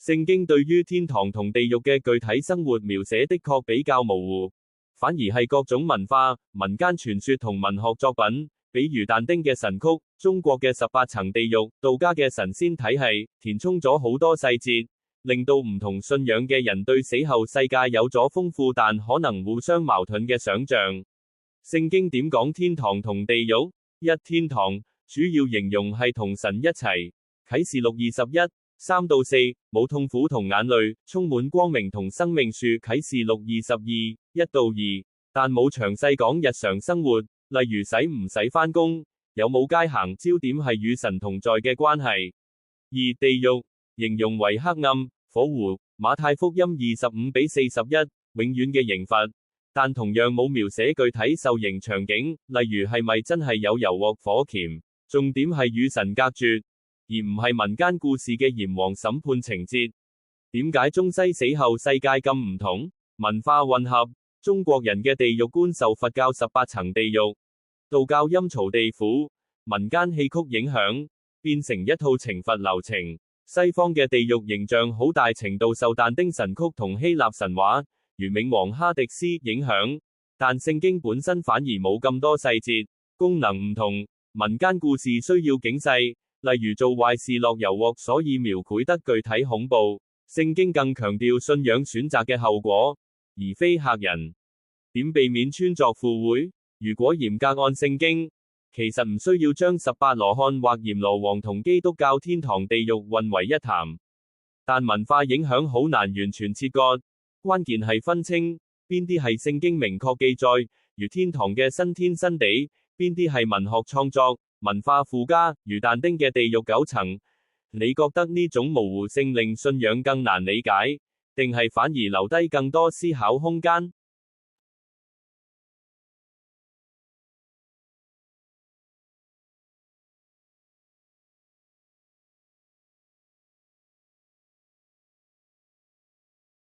聖經對於天堂同地獄嘅具體生活描寫的確比較模糊，反而係各種文化、民間傳說同文學作品，比如但丁嘅神曲、中國嘅18層地獄、道家嘅神仙體系，填充咗好多細節，令到唔同信仰嘅人對死後世界有咗豐富但可能互相矛盾嘅想像。聖經點講天堂同地獄？一、天堂主要形容係同神一齊，啟示錄21:3-4，冇痛苦同眼淚，充滿光明同生命樹，啟示錄22:1-2，但冇詳細講日常生活，例如使唔使返工，有冇街行，焦點係與神同在嘅關係。二、地獄形容為黑暗、火湖，馬太福音25:41，永遠嘅刑罰，但同樣冇描寫具體受刑場景，例如係咪真係有油鑊火鉗，重點係與神隔絕，而唔係民間故事嘅閻王審判情節。點解中西死後世界咁唔同？文化混合，中國人嘅地獄觀受佛教18層地獄，道教陰曹地府，民間戲曲影響，變成一套懲罰流程。西方嘅地獄形象好大程度受但丁神曲同希臘神話如冥王哈迪斯影響，但聖經本身反而冇咁多細節，功能唔同。民間故事需要警世，例如做壞事落油鑊，所以描繪得具體恐怖。聖經更強調信仰選擇嘅後果，而非嚇人。點避免穿鑿附會？如果嚴格按聖經，其實唔需要將18羅漢或閻羅王同基督教天堂地獄混為一談。但文化影響好難完全切割，關鍵係分清邊啲係聖經明確記載，如天堂嘅新天新地，邊啲係文學創作、文化附加，如但丁嘅地獄9層。你覺得呢種模糊性令信仰更難理解，定係反而留低更多思考空間？